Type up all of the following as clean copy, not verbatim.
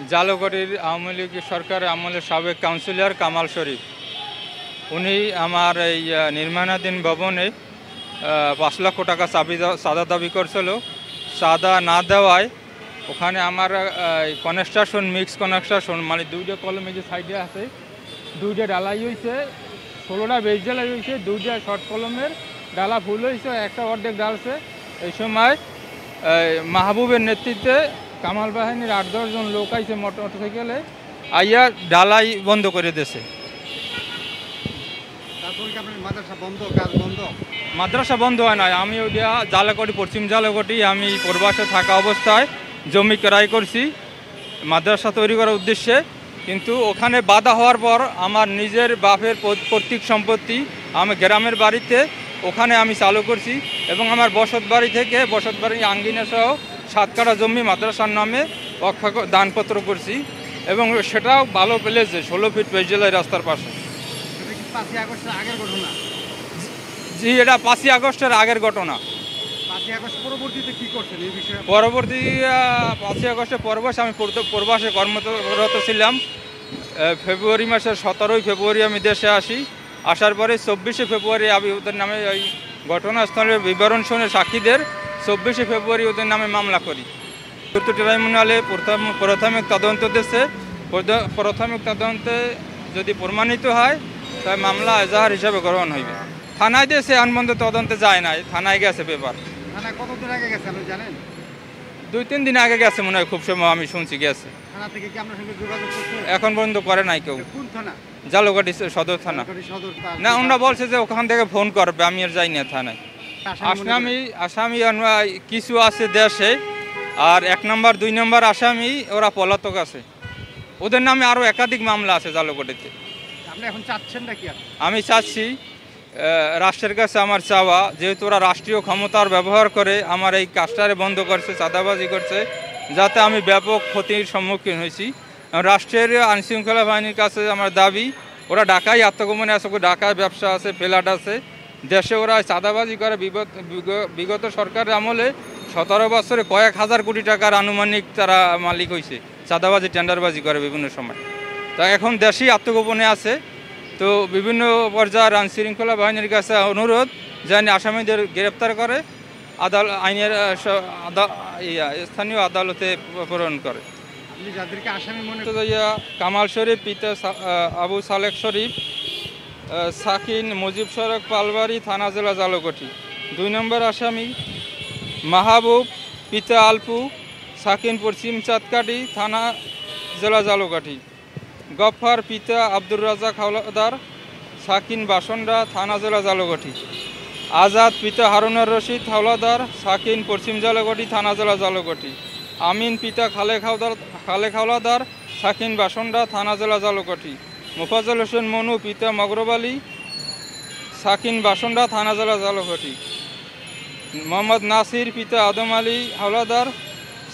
জালুকাঠির আওয়ামী লীগ সরকারের আমলের সাবেক কাউন্সিলর কামাল শরীফ, উনি আমার এই নির্মাণাধীন ভবনে 5 লক্ষ টাকা চাঁদা দাবি করছিল। চাঁদা না দেওয়ায় ওখানে আমার কনস্ট্রাকশন মিক্স কনস্ট্রাকশন মানে 2টা কলম যে সাইডে আছে, 2টা ডালাই হয়েছে, 16টা বেশ ডালাই হয়েছে, 2টা শর্ট কলমের ডালা ফুল হয়েছে, একটা অর্ধেক ডালছে। এই সময় মাহবুবের নেতৃত্বে কামাল বাহিনীর 8-10 জন লোক আইছে মোটরসাইকেলে আইয়া ডালাই বন্ধ করে দিয়েছে। মাদ্রাসা বন্ধ হয় না, আমি ওইটা জালুকাঠি পশ্চিম জালুকাঠি আমি প্রবাসে থাকা অবস্থায় জমি ক্রয় করছি মাদ্রাসা তৈরি করার উদ্দেশ্যে, কিন্তু ওখানে বাধা হওয়ার পর আমার নিজের বাপের পৈতৃক সম্পত্তি আমি গ্রামের বাড়িতে ওখানে আমি চালু করছি এবং আমার বসত বাড়ি থেকে বসত বাড়ির আঙ্গিনা সহ 7 কাঠা জমি মাদ্রাসার নামে দানপত্র করছি এবং সেটাও ভালো পেলেছে 16 ফিট পেজেলায় রাস্তার পাশে। জি, এটা 5ই আগস্টের আগের ঘটনা। 5ই আগস্ট পরবর্তীতে কি করছেন এই বিষয়ে? পরবর্তী 5ই আগস্টের পরবর্তী আমি প্রবাসে কর্মরত ছিলাম। ফেব্রুয়ারি মাসের 17 ফেব্রুয়ারি আমি দেশে আসি। আসার পরে 24 ফেব্রুয়ারি আমি ওদের নামে ওই ঘটনাস্থলের বিবরণ শুনে সাক্ষীদের 24 ফেব্রুয়ারি ওদের নামে মামলা করি। ট্রাইব্যুনালে প্রাথমিক তদন্ত দিচ্ছে। প্রাথমিক তদন্তে যদি প্রমাণিত হয় তাই মামলা এজাহার হিসাবে গ্রহণ হইবে। থানায় দিয়েছে, আনবন্ধ তদন্তে যায় নাই, থানায় গেছে পেপার। থানায় কতদিন আগে গেছে আপনি জানেন? 2-3 দিন আগে গেছে মনে হয়, খুব সময় আমি শুনছি গেছে। থানা থেকে কি আপনার সঙ্গে যোগাযোগ করছে? এখন পর্যন্ত করে নাই কেউ। কোন থানা? জালুকাঠি সদর থানা। না, ওনারা বলছে যে ওখান থেকে ফোন করবে, আমি আর যাই না থানায়। আসামি কিছু আছে দেশে, আর 1 নম্বর 2 নম্বর আসামি ওরা পলাতক আছে। ওদের নামে আরও একাধিক মামলা আছে জালুকাঠিতে। আপনি এখন চাচ্ছেনটা কি? আমি চাচ্ছি রাষ্ট্রের কাছে আমার চাওয়া, যেহেতু ওরা রাষ্ট্রীয় ক্ষমতার ব্যবহার করে আমার এই কাজটারে বন্ধ করছে, চাঁদাবাজি করছে, যাতে আমি ব্যাপক ক্ষতির সম্মুখীন হয়েছি। রাষ্ট্রের আইনশৃঙ্খলা বাহিনীর কাছে আমার দাবি, ওরা ঢাকায় আত্মগোপনে আছে, ঢাকায় ব্যবসা আছে, ফ্ল্যাট আছে, দেশে ওরা চাঁদাবাজি করে। বিগত সরকারের আমলে 17 বছরে কয়েক হাজার কোটি টাকার আনুমানিক তারা মালিক হয়েছে, চাঁদাবাজি টেন্ডারবাজি করে বিভিন্ন সময়। তা এখন দেশেই আত্মগোপনে আছে। তো বিভিন্ন পর্যায়ের আইনশৃঙ্খলা বাহিনীর কাছে অনুরোধ যেন আসামিদের গ্রেপ্তার করে আইনের স্থানীয় আদালতে প্রেরণ করে। যাদেরকে আসামি মনে কামাল শরীফ, পিতা আবু সালেক শরীফ, সাকিন মুজিব সড়ক পালবাড়ি, থানা জেলা জালুকাঠি। 2 নম্বর আসামি মাহবুব, পিতা আলপু, সাকিন পশ্চিম চাঁদকাঠি, থানা জেলা জালুকাঠি। গফফার, পিতা আব্দুর রাজাক হাওলাদার, সাকিন বাসন্ডা, থানা জেলা জালুকাঠি। আজাদ, পিতা হারুনার রশিদ হাওলাদার, সাকিন পশ্চিম জালুকাঠি, থানা জেলা জালুকাঠি। আমিন, পিতা খালেক হাওলাদার, সাকিন বাসন্ডা, থানা জেলা জালুকাঠি। মোফাজ্জল হোসেন মনু, পিতা মগরব আলী, সাকিন বাসন্ডা, থানা জেলা জালুকাঠি। মোহাম্মদ নাসির, পিতা আদম আলী হাওলাদার,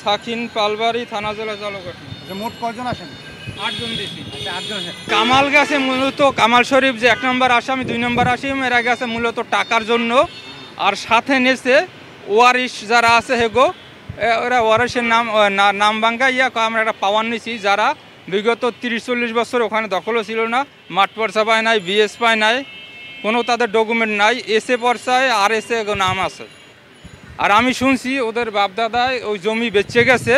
সাকিন পালবাড়ি, থানা জেলা জালুকাঠি। মোট কয়জন আসেন? 8 জন দিয়েছি। 8 জন। কামাল গেছে মূলত, কামাল শরীফ যে 1 নম্বর আসামি, 2 নম্বর আসামি, এরা গেছে মূলত টাকার জন্য। আর সাথে নেছে ওয়ারিশ যারা আছে হেগো, ওরা ওয়ারিশের নাম ভাঙ্গা আমরা একটা পাওয়ার নিছি, যারা বিগত 30-40 বছর ওখানে দখলও ছিল না, মাঠ পর্চা পায় নাই, বিএস পায় নাই, কোনো তাদের ডকুমেন্ট নাই, এসএ পর্চায় আর এসএ নাম আছে। আর আমি শুনছি ওদের বাপদাদায় ওই জমি বেচে গেছে,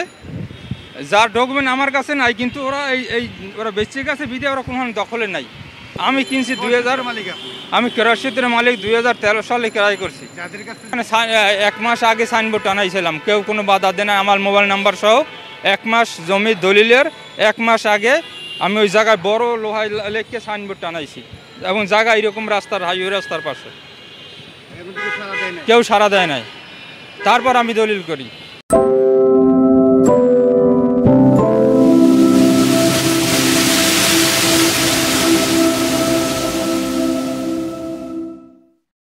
যার ডকুমেন্ট আমার কাছে নাই, কিন্তু ওরা বেচে গেছে বিধে ওরা কোনো দখলে নাই। আমি কিনছি 2000, আমি কেরোসিনের মালিক 2013 সালে ক্রয় করছি। মানে 1 মাস আগে সাইনবোর্ড টানাইছিলাম, কেউ কোনো বাধা দেয় না। আমার মোবাইল নাম্বার সহ 1 মাস জমির দলিলের 1 মাস আগে আমি ওই জায়গায় বড় লোহায় লেখকে সাইনবোর্ড টানাইছি এবং জায়গা এরকম রাস্তার হাইওয়ে রাস্তার পাশে কেউ সাড়া দেয় নাই। তারপর আমি দলিল করি।